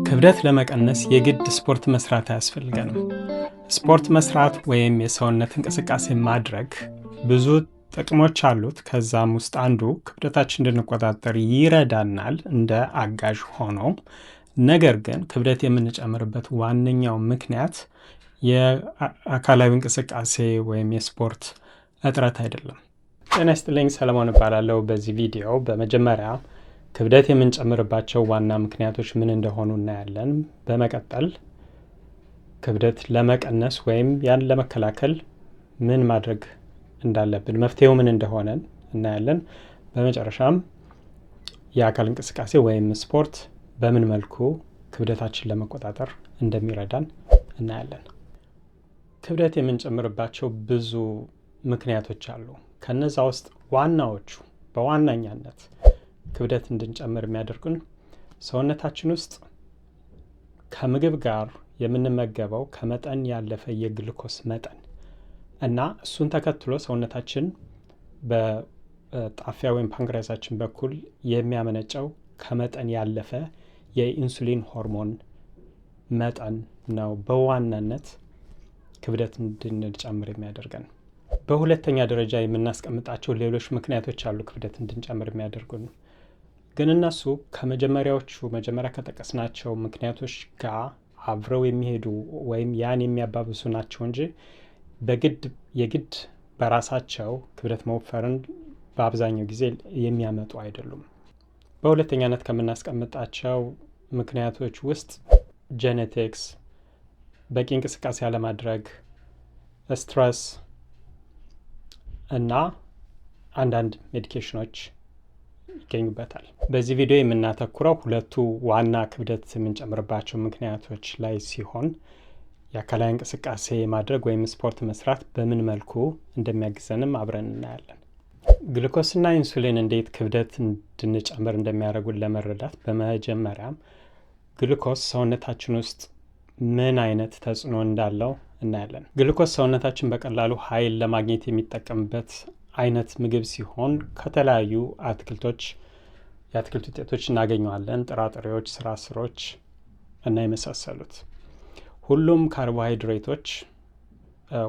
ክብደት ለመቀነስ የግድ ስፖርት መስራት አያስፈልገንም። ስፖርት መስራት ወይም የሰውነት እንቅስቃሴ ማድረግ ብዙ ጥቅሞች አሉት። ከዛም ውስጥ አንዱ ክብደታችን እንድንቆጣጠር ይረዳናል እንደ አጋዥ ሆኖ። ነገር ግን ክብደት የምንጨምርበት ዋነኛው ምክንያት የአካላዊ እንቅስቃሴ ወይም የስፖርት እጥረት አይደለም። ጤና ይስጥልኝ፣ ሰለሞን እባላለሁ። በዚህ ቪዲዮ በመጀመሪያ ክብደት የምንጨምርባቸው ዋና ምክንያቶች ምን እንደሆኑ እናያለን። በመቀጠል ክብደት ለመቀነስ ወይም ያን ለመከላከል ምን ማድረግ እንዳለብን፣ መፍትሄው ምን እንደሆነ እናያለን። በመጨረሻም የአካል እንቅስቃሴ ወይም ስፖርት በምን መልኩ ክብደታችን ለመቆጣጠር እንደሚረዳን እናያለን። ክብደት የምንጨምርባቸው ብዙ ምክንያቶች አሉ። ከነዛ ውስጥ ዋናዎቹ በዋነኛነት ክብደት እንድንጨምር የሚያደርጉን ሰውነታችን ውስጥ ከምግብ ጋር የምንመገበው ከመጠን ያለፈ የግሉኮስ መጠን እና እሱን ተከትሎ ሰውነታችን በጣፊያ ወይም ፓንክሪያሳችን በኩል የሚያመነጨው ከመጠን ያለፈ የኢንሱሊን ሆርሞን መጠን ነው በዋናነት ክብደት እንድንጨምር የሚያደርገን። በሁለተኛ ደረጃ የምናስቀምጣቸው ሌሎች ምክንያቶች አሉ ክብደት እንድንጨምር የሚያደርጉን፣ ግን እነሱ መጀመሪያ ከጠቀስናቸው ምክንያቶች ጋር አብረው የሚሄዱ ወይም ያን የሚያባብሱ ናቸው እንጂ የግድ በራሳቸው ክብደት መወፈርን በአብዛኛው ጊዜ የሚያመጡ አይደሉም። በሁለተኛነት ከምናስቀምጣቸው ምክንያቶች ውስጥ ጄኔቲክስ፣ በቂ እንቅስቃሴ አለማድረግ፣ ስትረስ እና አንዳንድ ሜዲኬሽኖች ይገኙበታል። በዚህ ቪዲዮ የምናተኩረው ሁለቱ ዋና ክብደት የምንጨምርባቸው ምክንያቶች ላይ ሲሆን የአካላዊ እንቅስቃሴ ማድረግ ወይም ስፖርት መስራት በምን መልኩ እንደሚያግዘንም አብረን እናያለን። ግሉኮስና ኢንሱሊን እንዴት ክብደት እንድንጨምር እንደሚያደርጉን ለመረዳት በመጀመሪያም ግሉኮስ ሰውነታችን ውስጥ ምን አይነት ተጽዕኖ እንዳለው እናያለን። ግሉኮስ ሰውነታችን በቀላሉ ኃይል ለማግኘት የሚጠቀምበት አይነት ምግብ ሲሆን ከተለያዩ የአትክልት ውጤቶች እናገኘዋለን። ጥራጥሬዎች፣ ስራስሮች እና የመሳሰሉት።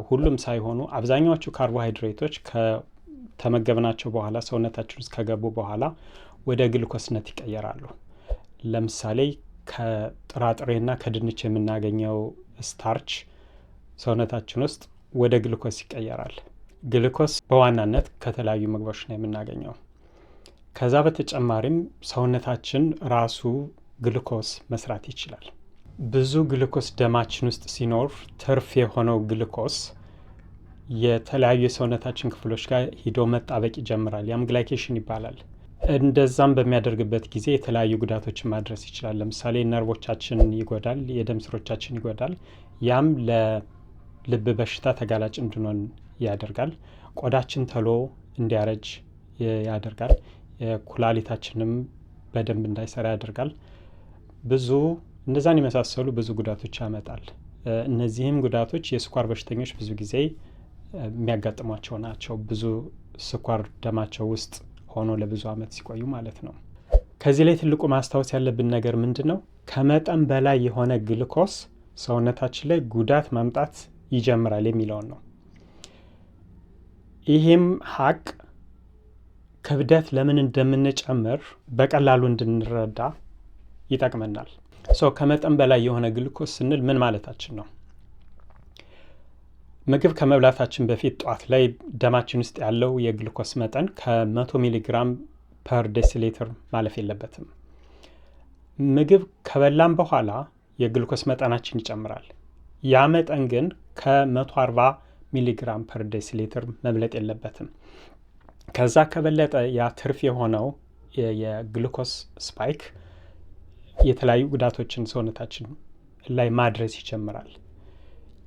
ሁሉም ሳይሆኑ አብዛኛዎቹ ካርቦሃይድሬቶች ከተመገብናቸው በኋላ ሰውነታችን ውስጥ ከገቡ በኋላ ወደ ግሉኮስነት ይቀየራሉ። ለምሳሌ ከጥራጥሬና ከድንች የምናገኘው ስታርች ሰውነታችን ውስጥ ወደ ግሉኮስ ይቀየራል። ግሉኮስ በዋናነት ከተለያዩ ምግቦች ነው የምናገኘው። ከዛ በተጨማሪም ሰውነታችን ራሱ ግሉኮስ መስራት ይችላል። ብዙ ግሉኮስ ደማችን ውስጥ ሲኖር ትርፍ የሆነው ግሉኮስ የተለያዩ የሰውነታችን ክፍሎች ጋር ሂዶ መጣበቅ ይጀምራል። ያም ግላይኬሽን ይባላል። እንደዛም በሚያደርግበት ጊዜ የተለያዩ ጉዳቶችን ማድረስ ይችላል። ለምሳሌ ነርቮቻችን ይጎዳል፣ የደም ስሮቻችን ይጎዳል። ያም ለልብ በሽታ ተጋላጭ እንድንሆን ያደርጋል። ቆዳችን ተሎ እንዲያረጅ ያደርጋል። ኩላሊታችንም በደንብ እንዳይሰራ ያደርጋል። እነዛን የመሳሰሉ ብዙ ጉዳቶች ያመጣል። እነዚህም ጉዳቶች የስኳር በሽተኞች ብዙ ጊዜ የሚያጋጥሟቸው ናቸው። ብዙ ስኳር ደማቸው ውስጥ ሆኖ ለብዙ ዓመት ሲቆዩ ማለት ነው። ከዚህ ላይ ትልቁ ማስታወስ ያለብን ነገር ምንድን ነው? ከመጠን በላይ የሆነ ግሉኮስ ሰውነታችን ላይ ጉዳት ማምጣት ይጀምራል የሚለውን ነው። ይህም ሀቅ ክብደት ለምን እንደምንጨምር በቀላሉ እንድንረዳ ይጠቅመናል። ከመጠን በላይ የሆነ ግሉኮስ ስንል ምን ማለታችን ነው? ምግብ ከመብላታችን በፊት ጧት ላይ ደማችን ውስጥ ያለው የግሉኮስ መጠን ከ100 ሚሊግራም ፐር ዴሲሊትር ማለፍ የለበትም። ምግብ ከበላም በኋላ የግሉኮስ መጠናችን ይጨምራል። ያ መጠን ግን ከ140 ሚሊግራም ፐር ዴሲሊትር መብለጥ የለበትም። ከዛ ከበለጠ ያ ትርፍ የሆነው የግሉኮስ ስፓይክ የተለያዩ ጉዳቶችን ሰውነታችን ላይ ማድረስ ይጀምራል።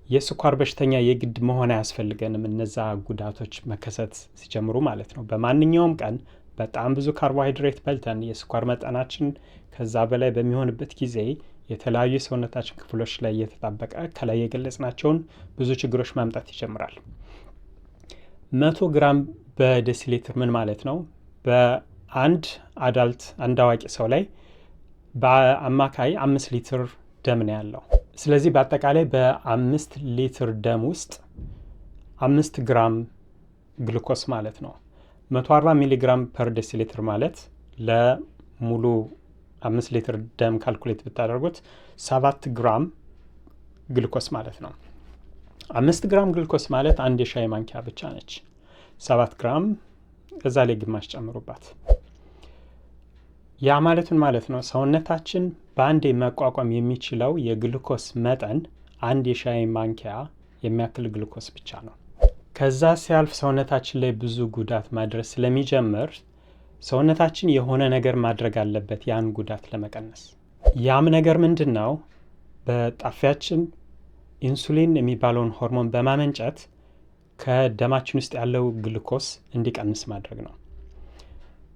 የስኳር በሽተኛ የግድ መሆን አያስፈልገንም እነዛ ጉዳቶች መከሰት ሲጀምሩ ማለት ነው። በማንኛውም ቀን በጣም ብዙ ካርቦሃይድሬት በልተን የስኳር መጠናችን ከዛ በላይ በሚሆንበት ጊዜ የተለያዩ የሰውነታችን ክፍሎች ላይ እየተጣበቀ ከላይ የገለጽናቸውን ብዙ ችግሮች ማምጣት ይጀምራል። 100 ግራም በዴሲሊትር ምን ማለት ነው? በአንድ አዋቂ ሰው ላይ በአማካይ 5 ሊትር ደም ነው ያለው። ስለዚህ በአጠቃላይ በ5 ሊትር ደም ውስጥ 5 ግራም ግሉኮስ ማለት ነው። 140 ሚሊግራም ፐር ዴሲሊትር ማለት ለሙሉ 5 ሊትር ደም ካልኩሌት ብታደርጉት 7 ግራም ግሉኮስ ማለት ነው። 5 ግራም ግሉኮስ ማለት አንድ የሻይ ማንኪያ ብቻ ነች። 7 ግራም እዛ ላይ ግማሽ ጨምሩባት። ያ ማለትን ማለት ነው ሰውነታችን በአንዴ መቋቋም የሚችለው የግሉኮስ መጠን አንድ የሻይ ማንኪያ የሚያክል ግሉኮስ ብቻ ነው። ከዛ ሲያልፍ ሰውነታችን ላይ ብዙ ጉዳት ማድረስ ስለሚጀምር ሰውነታችን የሆነ ነገር ማድረግ አለበት ያን ጉዳት ለመቀነስ። ያም ነገር ምንድን ነው? በጣፊያችን ኢንሱሊን የሚባለውን ሆርሞን በማመንጨት ከደማችን ውስጥ ያለው ግሉኮስ እንዲቀንስ ማድረግ ነው።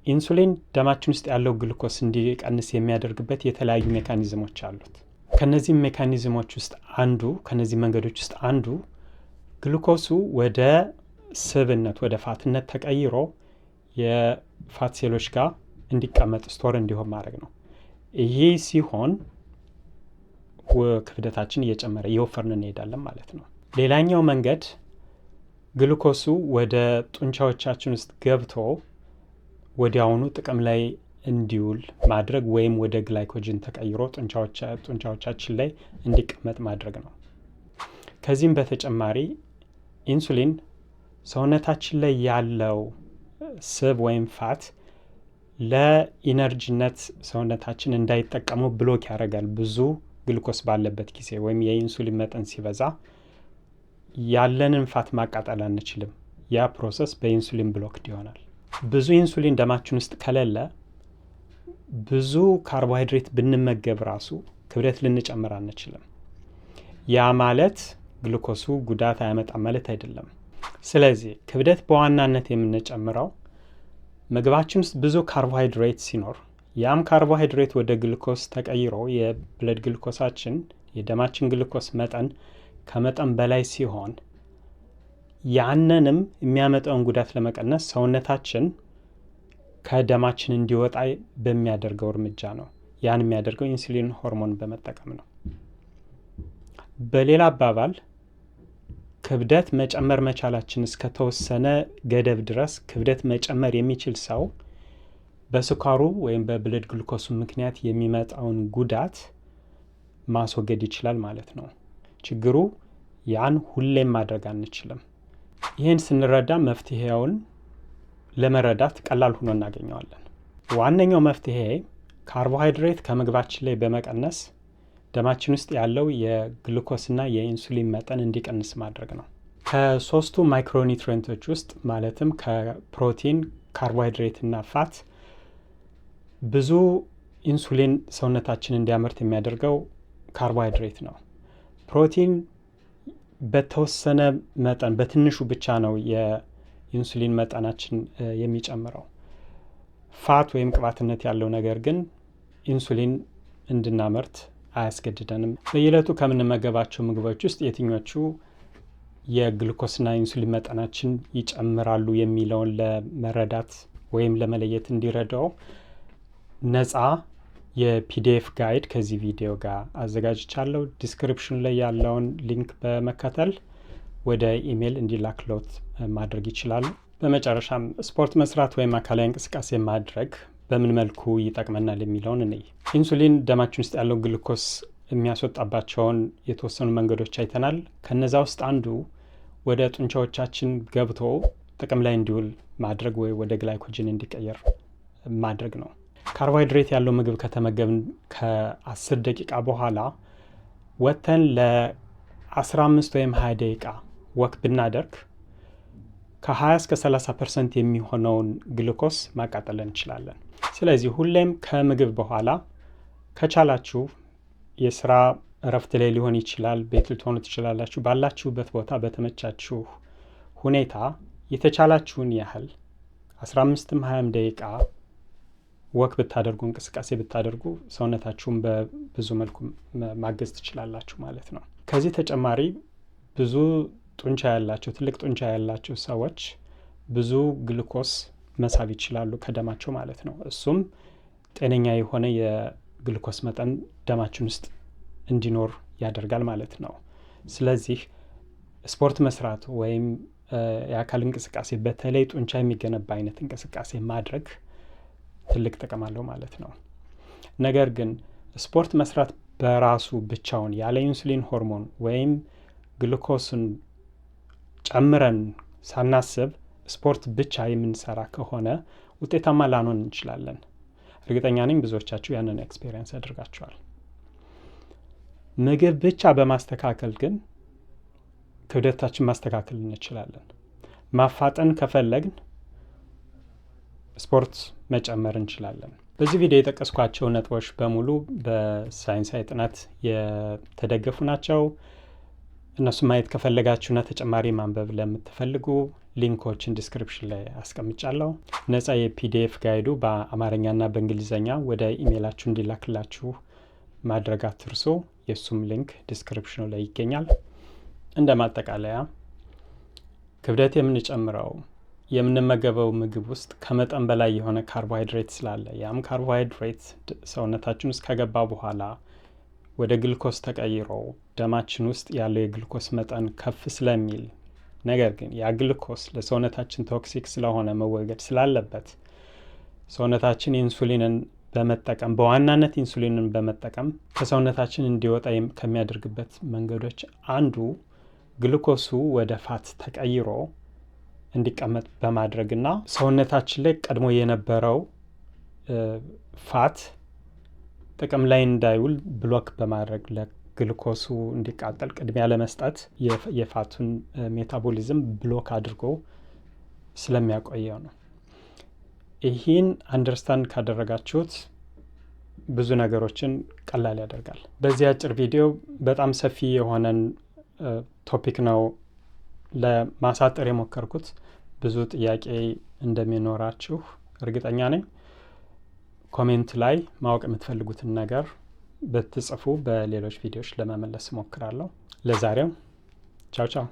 ኢንሱሊን ደማችን ውስጥ ያለው ግሉኮስ እንዲቀንስ የሚያደርግበት የተለያዩ ሜካኒዝሞች አሉት። ከነዚህ ሜካኒዝሞች ውስጥ አንዱ ከነዚህ መንገዶች ውስጥ አንዱ ግሉኮሱ ወደ ስብነት ወደ ፋትነት ተቀይሮ የፋት ሴሎች ጋር እንዲቀመጥ ስቶር እንዲሆን ማድረግ ነው። ይህ ሲሆን ክብደታችን እየጨመረ እየወፈርን እንሄዳለን ማለት ነው። ሌላኛው መንገድ ግሉኮሱ ወደ ጡንቻዎቻችን ውስጥ ገብቶ ወዲያውኑ ጥቅም ላይ እንዲውል ማድረግ ወይም ወደ ግላይኮጅን ተቀይሮ ጡንቻዎቻችን ላይ እንዲቀመጥ ማድረግ ነው። ከዚህም በተጨማሪ ኢንሱሊን ሰውነታችን ላይ ያለው ስብ ወይም ፋት ለኢነርጂነት ሰውነታችን እንዳይጠቀመው ብሎክ ያደርጋል። ብዙ ግሉኮስ ባለበት ጊዜ ወይም የኢንሱሊን መጠን ሲበዛ ያለንን ፋት ማቃጠል አንችልም። ያ ፕሮሰስ በኢንሱሊን ብሎክድ ይሆናል። ብዙ ኢንሱሊን ደማችን ውስጥ ከሌለ ብዙ ካርቦሃይድሬት ብንመገብ ራሱ ክብደት ልንጨምር አንችልም። ያ ማለት ግሉኮሱ ጉዳት አያመጣም ማለት አይደለም። ስለዚህ ክብደት በዋናነት የምንጨምረው ምግባችን ውስጥ ብዙ ካርቦሃይድሬት ሲኖር ያም ካርቦሃይድሬት ወደ ግሉኮስ ተቀይሮ የብለድ ግሉኮሳችን የደማችን ግሉኮስ መጠን ከመጠን በላይ ሲሆን ያንንም የሚያመጣውን ጉዳት ለመቀነስ ሰውነታችን ከደማችን እንዲወጣ በሚያደርገው እርምጃ ነው። ያን የሚያደርገው ኢንሱሊን ሆርሞን በመጠቀም ነው። በሌላ አባባል ክብደት መጨመር መቻላችን እስከተወሰነ ገደብ ድረስ ክብደት መጨመር የሚችል ሰው በስኳሩ ወይም በብለድ ግሉኮሱ ምክንያት የሚመጣውን ጉዳት ማስወገድ ይችላል ማለት ነው። ችግሩ ያን ሁሌም ማድረግ አንችልም። ይህን ስንረዳ መፍትሄውን ለመረዳት ቀላል ሆኖ እናገኘዋለን። ዋነኛው መፍትሄ ካርቦሃይድሬት ከምግባችን ላይ በመቀነስ ደማችን ውስጥ ያለው የግሉኮስና የኢንሱሊን መጠን እንዲቀንስ ማድረግ ነው። ከሶስቱ ማይክሮኒትሪየንቶች ውስጥ ማለትም ከፕሮቲን፣ ካርቦሃይድሬት እና ፋት ብዙ ኢንሱሊን ሰውነታችን እንዲያመርት የሚያደርገው ካርቦሃይድሬት ነው። ፕሮቲን በተወሰነ መጠን በትንሹ ብቻ ነው የኢንሱሊን መጠናችን የሚጨምረው። ፋት ወይም ቅባትነት ያለው ነገር ግን ኢንሱሊን እንድናመርት አያስገድደንም። በየዕለቱ ከምንመገባቸው ምግቦች ውስጥ የትኞቹ የግሉኮስና ኢንሱሊን መጠናችን ይጨምራሉ የሚለውን ለመረዳት ወይም ለመለየት እንዲረዳው ነፃ የፒዲኤፍ ጋይድ ከዚህ ቪዲዮ ጋር አዘጋጅቻለሁ። ዲስክሪፕሽን ላይ ያለውን ሊንክ በመከተል ወደ ኢሜይል እንዲላክሎት ማድረግ ይችላሉ። በመጨረሻም ስፖርት መስራት ወይም አካላዊ እንቅስቃሴ ማድረግ በምን መልኩ ይጠቅመናል የሚለውን እንይ። ኢንሱሊን ደማችን ውስጥ ያለው ግሉኮስ የሚያስወጣባቸውን የተወሰኑ መንገዶች አይተናል። ከነዛ ውስጥ አንዱ ወደ ጡንቻዎቻችን ገብቶ ጥቅም ላይ እንዲውል ማድረግ ወይ ወደ ግላይኮጅን እንዲቀየር ማድረግ ነው። ካርቦሃይድሬት ያለው ምግብ ከተመገብን ከ10 ደቂቃ በኋላ ወተን ለ15 ወይም 20 ደቂቃ ወክ ብናደርግ ከ20 እስከ 30% የሚሆነውን ግሉኮስ ማቃጠል እንችላለን። ስለዚህ ሁሌም ከምግብ በኋላ ከቻላችሁ የስራ እረፍት ላይ ሊሆን ይችላል፣ ቤት ልትሆኑ ትችላላችሁ። ባላችሁበት ቦታ በተመቻችሁ ሁኔታ የተቻላችሁን ያህል 15ም 20 ደቂቃ ወክ ብታደርጉ እንቅስቃሴ ብታደርጉ ሰውነታችሁን በብዙ መልኩ ማገዝ ትችላላችሁ ማለት ነው። ከዚህ ተጨማሪ ብዙ ጡንቻ ያላቸው ትልቅ ጡንቻ ያላቸው ሰዎች ብዙ ግሉኮስ መሳብ ይችላሉ ከደማቸው ማለት ነው። እሱም ጤነኛ የሆነ ግሉኮስ መጠን ደማችን ውስጥ እንዲኖር ያደርጋል ማለት ነው። ስለዚህ ስፖርት መስራት ወይም የአካል እንቅስቃሴ በተለይ ጡንቻ የሚገነባ አይነት እንቅስቃሴ ማድረግ ትልቅ ጥቅም አለው ማለት ነው። ነገር ግን ስፖርት መስራት በራሱ ብቻውን ያለ ኢንሱሊን ሆርሞን ወይም ግሉኮስን ጨምረን ሳናስብ ስፖርት ብቻ የምንሰራ ከሆነ ውጤታማ ላንሆን እንችላለን። እርግጠኛ ነኝ ብዙዎቻችሁ ያንን ኤክስፔሪየንስ አድርጋችኋል። ምግብ ብቻ በማስተካከል ግን ክብደታችን ማስተካከል እንችላለን። ማፋጠን ከፈለግን ስፖርት መጨመር እንችላለን። በዚህ ቪዲዮ የጠቀስኳቸው ነጥቦች በሙሉ በሳይንሳዊ ጥናት የተደገፉ ናቸው። እነሱ ማየት ከፈለጋችሁና ተጨማሪ ማንበብ ለምትፈልጉ ሊንኮችን ዲስክሪፕሽን ላይ አስቀምጫለሁ። ነፃ የፒዲኤፍ ጋይዱ በአማርኛና በእንግሊዝኛ ወደ ኢሜይላችሁ እንዲላክላችሁ ማድረግ አትርሱ። የሱም ሊንክ ዲስክሪፕሽኑ ላይ ይገኛል። እንደ ማጠቃለያ ክብደት የምንጨምረው የምንመገበው ምግብ ውስጥ ከመጠን በላይ የሆነ ካርቦሃይድሬት ስላለ ያም ካርቦሃይድሬት ሰውነታችን ውስጥ ከገባ በኋላ ወደ ግሉኮስ ተቀይሮ ደማችን ውስጥ ያለው የግሉኮስ መጠን ከፍ ስለሚል፣ ነገር ግን ያ ግሉኮስ ለሰውነታችን ቶክሲክ ስለሆነ መወገድ ስላለበት ሰውነታችን ኢንሱሊንን በመጠቀም በዋናነት ኢንሱሊንን በመጠቀም ከሰውነታችን እንዲወጣ ከሚያደርግበት መንገዶች አንዱ ግሉኮሱ ወደ ፋት ተቀይሮ እንዲቀመጥ በማድረግና ሰውነታችን ላይ ቀድሞ የነበረው ፋት ጥቅም ላይ እንዳይውል ብሎክ በማድረግ ለግሉኮሱ እንዲቃጠል ቅድሚያ ለመስጠት የፋቱን ሜታቦሊዝም ብሎክ አድርጎ ስለሚያቆየው ነው። ይህን አንደርስታንድ ካደረጋችሁት ብዙ ነገሮችን ቀላል ያደርጋል። በዚህ አጭር ቪዲዮ በጣም ሰፊ የሆነን ቶፒክ ነው ለማሳጠር የሞከርኩት። ብዙ ጥያቄ እንደሚኖራችሁ እርግጠኛ ነኝ። ኮሜንት ላይ ማወቅ የምትፈልጉትን ነገር ብትጽፉ በሌሎች ቪዲዮዎች ለመመለስ እሞክራለሁ። ለዛሬው ቻው ቻው።